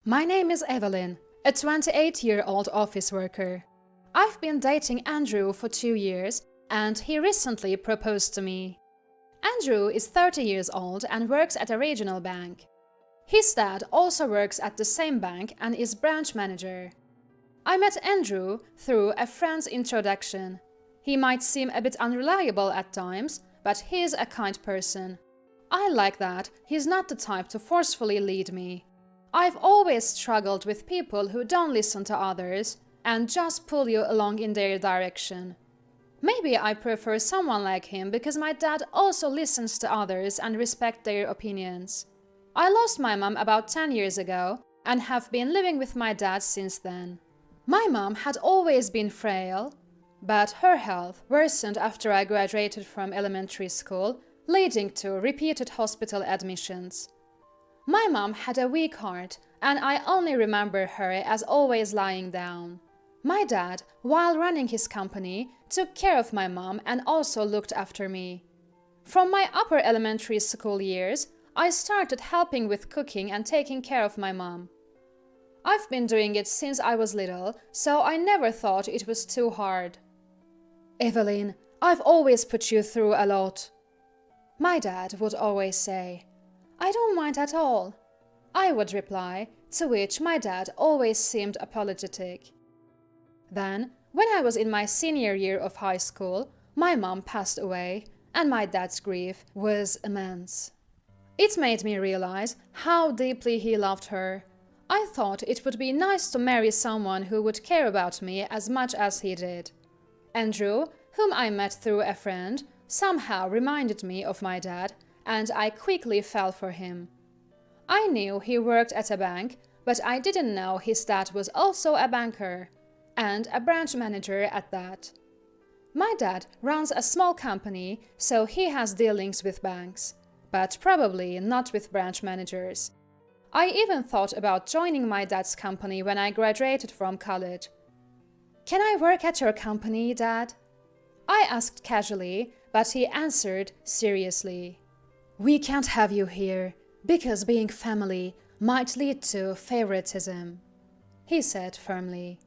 My name is Evelyn, a 28-year-old office worker. I've been dating Andrew for 2 years, and he recently proposed to me. Andrew is 30 years old and works at a regional bank. His dad also works at the same bank and is branch manager. I met Andrew through a friend's introduction. He might seem a bit unreliable at times, but he's a kind person. I like that he's not the type to forcefully lead me. I've always struggled with people who don't listen to others and just pull you along in their direction. Maybe I prefer someone like him because my dad also listens to others and respects their opinions. I lost my mom about 10 years ago and have been living with my dad since then. My mom had always been frail, but her health worsened after I graduated from elementary school, leading to repeated hospital admissions. My mom had a weak heart, and I only remember her as always lying down. My dad, while running his company, took care of my mom and also looked after me. From my upper elementary school years, I started helping with cooking and taking care of my mom. I've been doing it since I was little, so I never thought it was too hard. "Evelyn, I've always put you through a lot," my dad would always say. "I don't mind at all," I would reply, to which my dad always seemed apologetic. Then, when I was in my senior year of high school, my mom passed away, and my dad's grief was immense. It made me realize how deeply he loved her. I thought it would be nice to marry someone who would care about me as much as he did. Andrew, whom I met through a friend, somehow reminded me of my dad, and I quickly fell for him. I knew he worked at a bank, but I didn't know his dad was also a banker, and a branch manager at that. My dad runs a small company, so he has dealings with banks, but probably not with branch managers. I even thought about joining my dad's company when I graduated from college. "Can I work at your company, Dad?" I asked casually, but he answered seriously. "We can't have you here, because being family might lead to favoritism," he said firmly.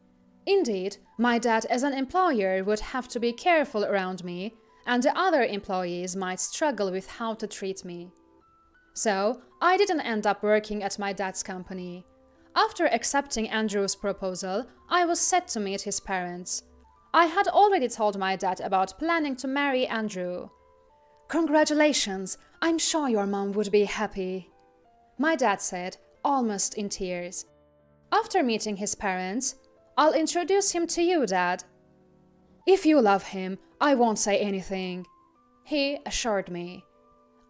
Indeed, my dad as an employer would have to be careful around me, and the other employees might struggle with how to treat me. So, I didn't end up working at my dad's company. After accepting Andrew's proposal, I was set to meet his parents. I had already told my dad about planning to marry Andrew. "Congratulations! I'm sure your mom would be happy," my dad said, almost in tears. After meeting his parents, "I'll introduce him to you, Dad." "If you love him, I won't say anything," he assured me.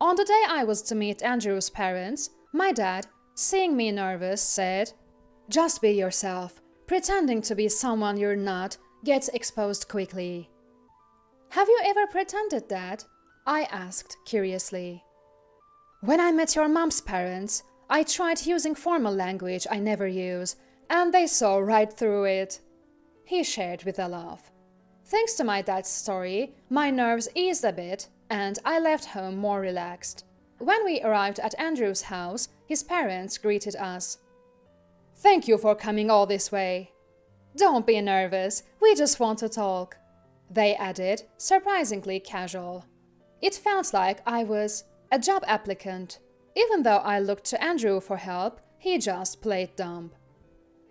On the day I was to meet Andrew's parents, my dad, seeing me nervous, said, "Just be yourself. Pretending to be someone you're not gets exposed quickly." "Have you ever pretended, Dad?" I asked curiously. "When I met your mom's parents, I tried using formal language I never use, and they saw right through it," he shared with a laugh. Thanks to my dad's story, my nerves eased a bit, and I left home more relaxed. When we arrived at Andrew's house, his parents greeted us. "Thank you for coming all this way." "Don't be nervous, we just want to talk," they added, surprisingly casual. It felt like I was a job applicant. Even though I looked to Andrew for help, he just played dumb.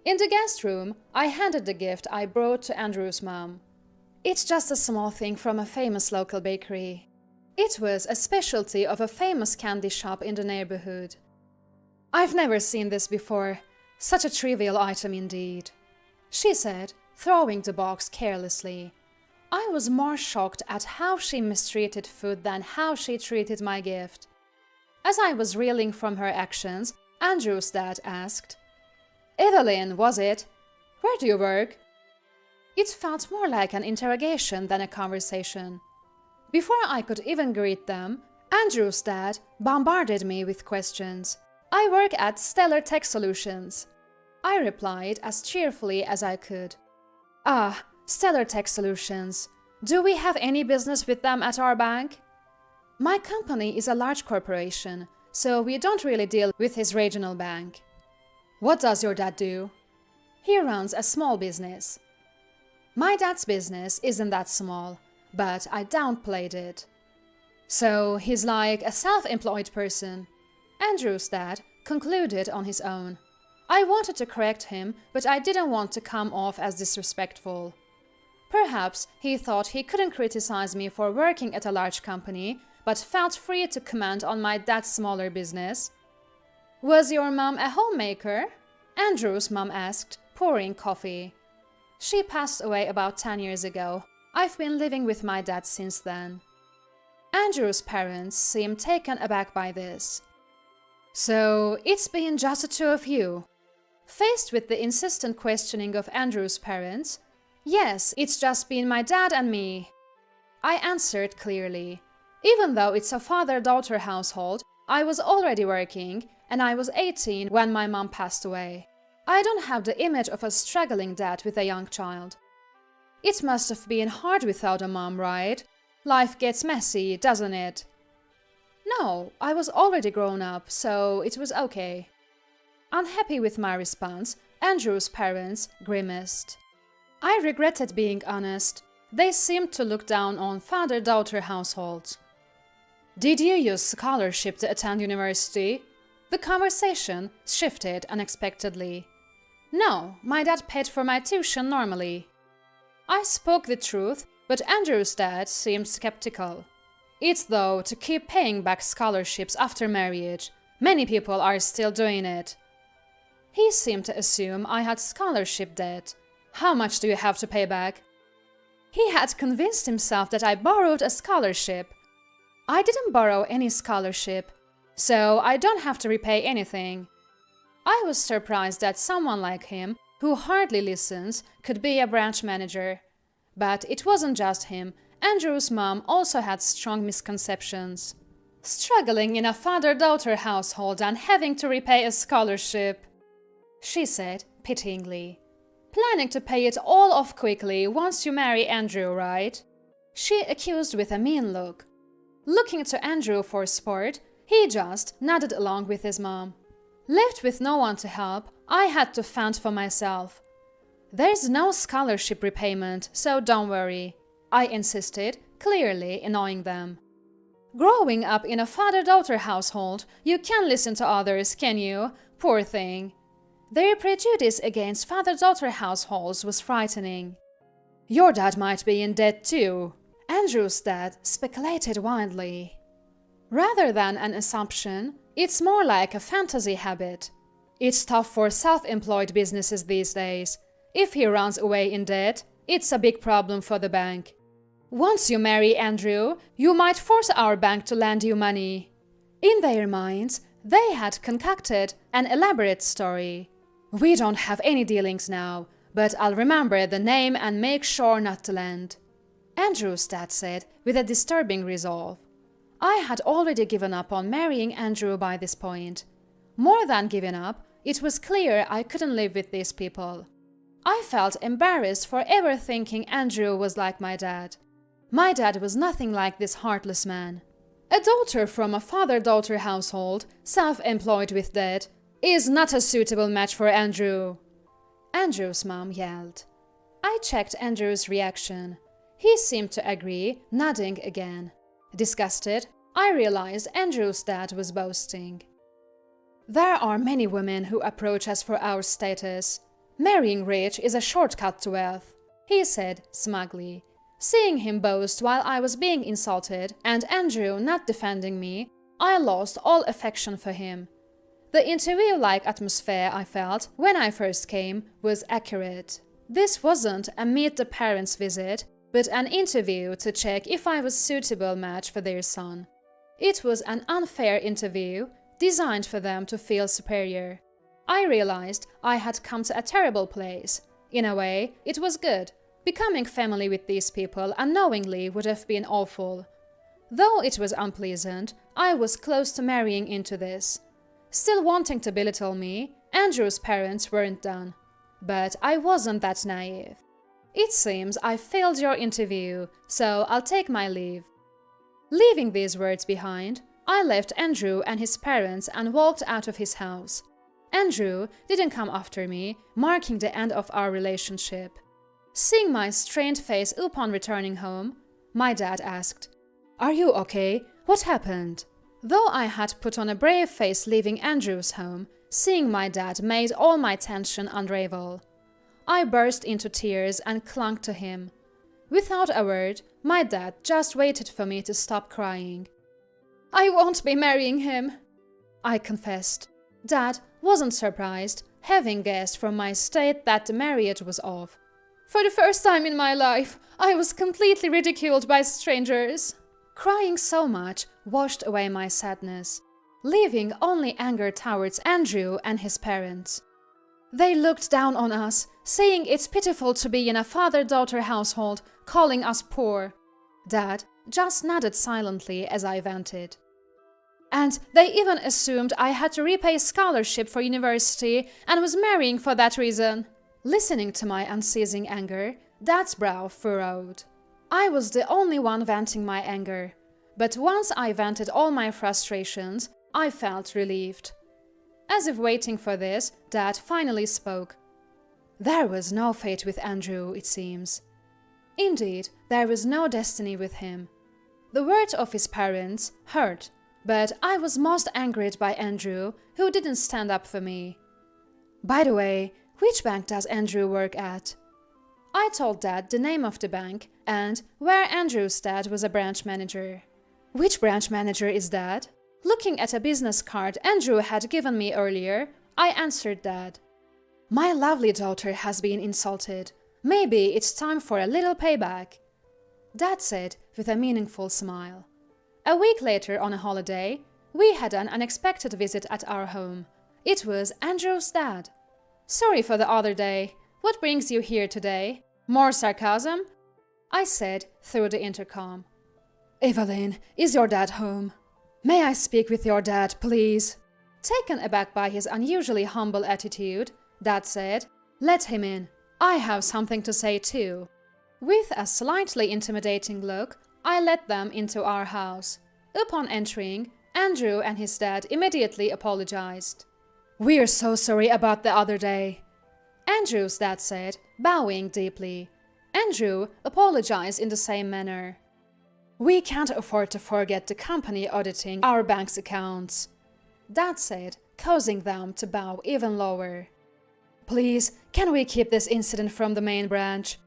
In the guest room, I handed the gift I brought to Andrew's mom. "It's just a small thing from a famous local bakery." It was a specialty of a famous candy shop in the neighborhood. "I've never seen this before. Such a trivial item indeed," she said, throwing the box carelessly. I was more shocked at how she mistreated food than how she treated my gift. As I was reeling from her actions, Andrew's dad asked, "Evelyn, was it? Where do you work?" It felt more like an interrogation than a conversation. Before I could even greet them, Andrew's dad bombarded me with questions. "I work at Stellar Tech Solutions," I replied as cheerfully as I could. "Ah, Stellar Tech Solutions. Do we have any business with them at our bank?" "My company is a large corporation, so we don't really deal with his regional bank." What does your dad do? He runs a small business. My dad's business isn't that small, but I downplayed it. So he's like a self-employed person. Andrew's dad concluded on his own. I wanted to correct him, but I didn't want to come off as disrespectful. Perhaps he thought he couldn't criticize me for working at a large company, but felt free to comment on my dad's smaller business. Was your mom a homemaker? Andrew's mom asked, pouring coffee. She passed away about 10 years ago. I've been living with my dad since then. Andrew's parents seemed taken aback by this. So it's been just the two of you? Faced with the insistent questioning of Andrew's parents, yes, it's just been my dad and me. I answered clearly. Even though it's a father-daughter household, I was already working, and I was 18 when my mom passed away. I don't have the image of a struggling dad with a young child. It must have been hard without a mom, right? Life gets messy, doesn't it? No, I was already grown up, so it was okay. Unhappy with my response, Andrew's parents grimaced. I regretted being honest. They seemed to look down on father-daughter households. Did you use scholarship to attend university? The conversation shifted unexpectedly. No, my dad paid for my tuition normally. I spoke the truth, but Andrew's dad seemed skeptical. It's though to keep paying back scholarships after marriage. Many people are still doing it. He seemed to assume I had scholarship debt. How much do you have to pay back? He had convinced himself that I borrowed a scholarship. I didn't borrow any scholarship, so I don't have to repay anything. I was surprised that someone like him, who hardly listens, could be a branch manager. But it wasn't just him. Andrew's mom also had strong misconceptions. Struggling in a father-daughter household and having to repay a scholarship, she said pityingly. Planning to pay it all off quickly once you marry Andrew, right? She accused with a mean look. Looking to Andrew for support, he just nodded along with his mom. Left with no one to help, I had to fend for myself. There's no scholarship repayment, so don't worry, I insisted, clearly annoying them. Growing up in a father-daughter household, you can't listen to others, can you? Poor thing. Their prejudice against father-daughter households was frightening. Your dad might be in debt too. Andrew's dad speculated wildly. Rather than an assumption, it's more like a fantasy habit. It's tough for self-employed businesses these days. If he runs away in debt, it's a big problem for the bank. Once you marry Andrew, you might force our bank to lend you money. In their minds, they had concocted an elaborate story. We don't have any dealings now, but I'll remember the name and make sure not to lend. Andrew's dad said with a disturbing resolve. I had already given up on marrying Andrew by this point. More than given up, it was clear I couldn't live with these people. I felt embarrassed for ever thinking Andrew was like my dad. My dad was nothing like this heartless man. A daughter from a father-daughter household, self-employed with debt, is not a suitable match for Andrew. Andrew's mom yelled. I checked Andrew's reaction. He seemed to agree, nodding again. Disgusted, I realized Andrew's dad was boasting. There are many women who approach us for our status. Marrying rich is a shortcut to wealth, he said smugly. Seeing him boast while I was being insulted and Andrew not defending me, I lost all affection for him. The interview-like atmosphere I felt when I first came was accurate. This wasn't a meet-the-parents visit, but an interview to check if I was a suitable match for their son. It was an unfair interview, designed for them to feel superior. I realized I had come to a terrible place. In a way, it was good. Becoming family with these people unknowingly would have been awful. Though it was unpleasant, I was close to marrying into this. Still wanting to belittle me, Andrew's parents weren't done. But I wasn't that naive. It seems I failed your interview, so I'll take my leave. Leaving these words behind, I left Andrew and his parents and walked out of his house. Andrew didn't come after me, marking the end of our relationship. Seeing my strained face upon returning home, my dad asked, "Are you okay? What happened?" Though I had put on a brave face leaving Andrew's home, seeing my dad made all my tension unravel. I burst into tears and clung to him. Without a word, my dad just waited for me to stop crying. "I won't be marrying him," I confessed. Dad wasn't surprised, having guessed from my state that the marriage was off. "For the first time in my life, I was completely ridiculed by strangers." Crying so much washed away my sadness, leaving only anger towards Andrew and his parents. They looked down on us, saying it's pitiful to be in a father-daughter household, calling us poor. Dad just nodded silently as I vented. And they even assumed I had to repay scholarship for university and was marrying for that reason. Listening to my unceasing anger, Dad's brow furrowed. I was the only one venting my anger, but once I vented all my frustrations, I felt relieved. As if waiting for this, Dad finally spoke. There was no fate with Andrew, it seems. Indeed, there was no destiny with him. The words of his parents hurt, but I was most angered by Andrew, who didn't stand up for me. By the way, which bank does Andrew work at? I told Dad the name of the bank and where Andrew's dad was a branch manager. Which branch manager is that? Looking at a business card Andrew had given me earlier, I answered Dad. My lovely daughter has been insulted. Maybe it's time for a little payback. Dad said with a meaningful smile. A week later on a holiday, we had an unexpected visit at our home. It was Andrew's dad. Sorry for the other day. What brings you here today? More sarcasm? I said through the intercom. Evelyn, is your dad home? May I speak with your dad, please? Taken aback by his unusually humble attitude, Dad said, Let him in. I have something to say too. With a slightly intimidating look, I led them into our house. Upon entering, Andrew and his dad immediately apologized. We're so sorry about the other day, Andrew's dad said, bowing deeply. Andrew apologized in the same manner. We can't afford to forget the company auditing our bank's accounts, Dad said, causing them to bow even lower. Please, can we keep this incident from the main branch?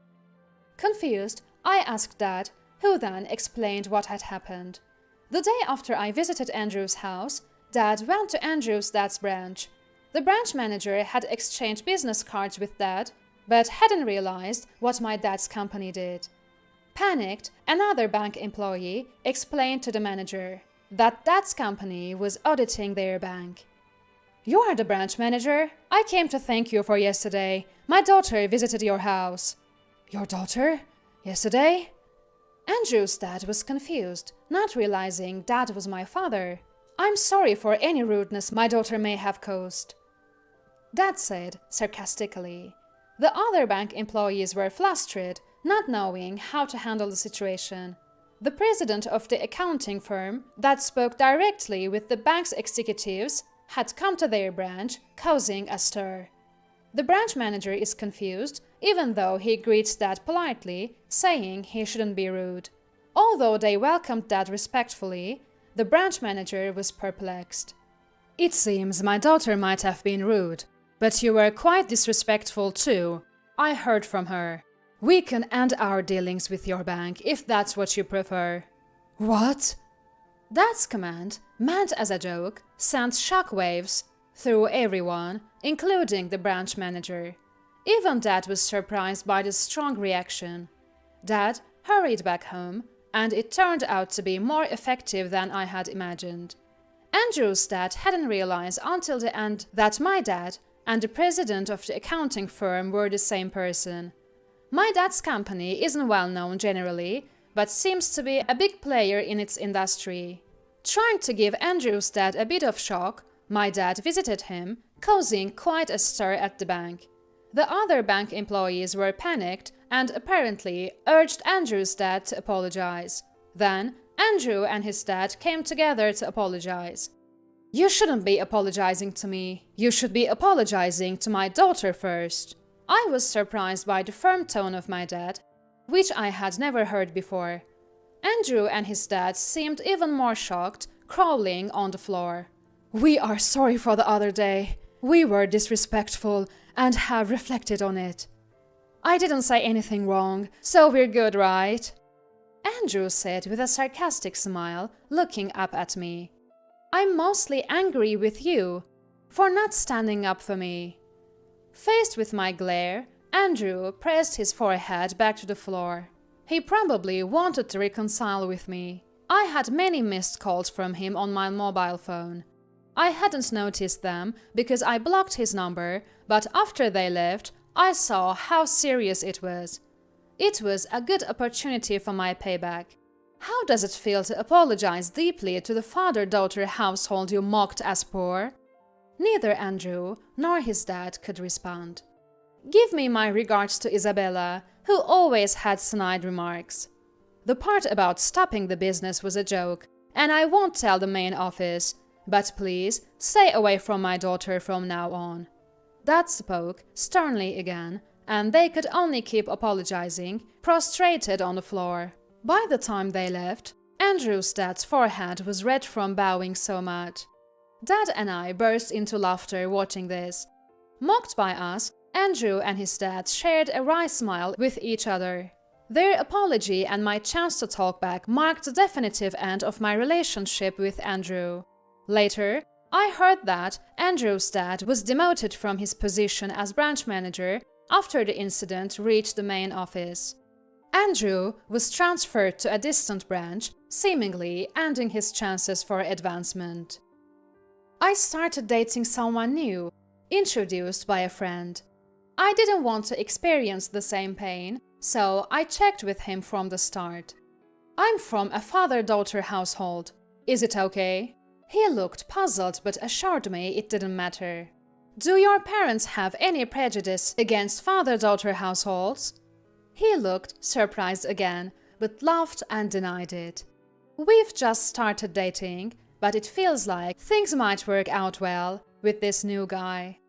Confused, I asked Dad, who then explained what had happened. The day after I visited Andrew's house, Dad went to Andrew's dad's branch. The branch manager had exchanged business cards with Dad, but hadn't realized what my dad's company did. Panicked, another bank employee explained to the manager that Dad's company was auditing their bank. You are the branch manager? I came to thank you for yesterday. My daughter visited your house. Your daughter? Yesterday? Andrew's dad was confused, not realizing Dad was my father. I'm sorry for any rudeness my daughter may have caused, Dad said sarcastically. The other bank employees were flustered, not knowing how to handle the situation. The president of the accounting firm that spoke directly with the bank's executives had come to their branch, causing a stir. The branch manager is confused, even though he greets Dad politely, saying he shouldn't be rude. Although they welcomed Dad respectfully, the branch manager was perplexed. It seems my daughter might have been rude, but you were quite disrespectful too. I heard from her. We can end our dealings with your bank if that's what you prefer. What? Dad's command, meant as a joke, sent shockwaves through everyone, including the branch manager. Even Dad was surprised by the strong reaction. Dad hurried back home, and it turned out to be more effective than I had imagined. Andrew's dad hadn't realized until the end that my dad and the president of the accounting firm were the same person. My dad's company isn't well known generally, but seems to be a big player in its industry. Trying to give Andrew's dad a bit of shock, my dad visited him, causing quite a stir at the bank. The other bank employees were panicked and apparently urged Andrew's dad to apologize. Then, Andrew and his dad came together to apologize. You shouldn't be apologizing to me. You should be apologizing to my daughter first. I was surprised by the firm tone of my dad, which I had never heard before. Andrew and his dad seemed even more shocked, crawling on the floor. We are sorry for the other day. We were disrespectful and have reflected on it. I didn't say anything wrong, so we're good, right? Andrew said with a sarcastic smile, looking up at me. I'm mostly angry with you for not standing up for me. Faced with my glare, Andrew pressed his forehead back to the floor. He probably wanted to reconcile with me. I had many missed calls from him on my mobile phone. I hadn't noticed them because I blocked his number, but after they left, I saw how serious it was. It was a good opportunity for my payback. How does it feel to apologize deeply to the father-daughter household you mocked as poor? Neither Andrew nor his dad could respond. Give me my regards to Isabella, who always had snide remarks. The part about stopping the business was a joke, and I won't tell the main office, but please stay away from my daughter from now on. Dad spoke sternly again, and they could only keep apologizing, prostrated on the floor. By the time they left, Andrew's dad's forehead was red from bowing so much. Dad and I burst into laughter watching this. Mocked by us, Andrew and his dad shared a wry smile with each other. Their apology and my chance to talk back marked the definitive end of my relationship with Andrew. Later, I heard that Andrew's dad was demoted from his position as branch manager after the incident reached the main office. Andrew was transferred to a distant branch, seemingly ending his chances for advancement. I started dating someone new, introduced by a friend. I didn't want to experience the same pain, so I checked with him from the start. I'm from a father-daughter household. Is it okay? He looked puzzled but assured me it didn't matter. Do your parents have any prejudice against father-daughter households? He looked surprised again, but laughed and denied it. We've just started dating, but it feels like things might work out well with this new guy.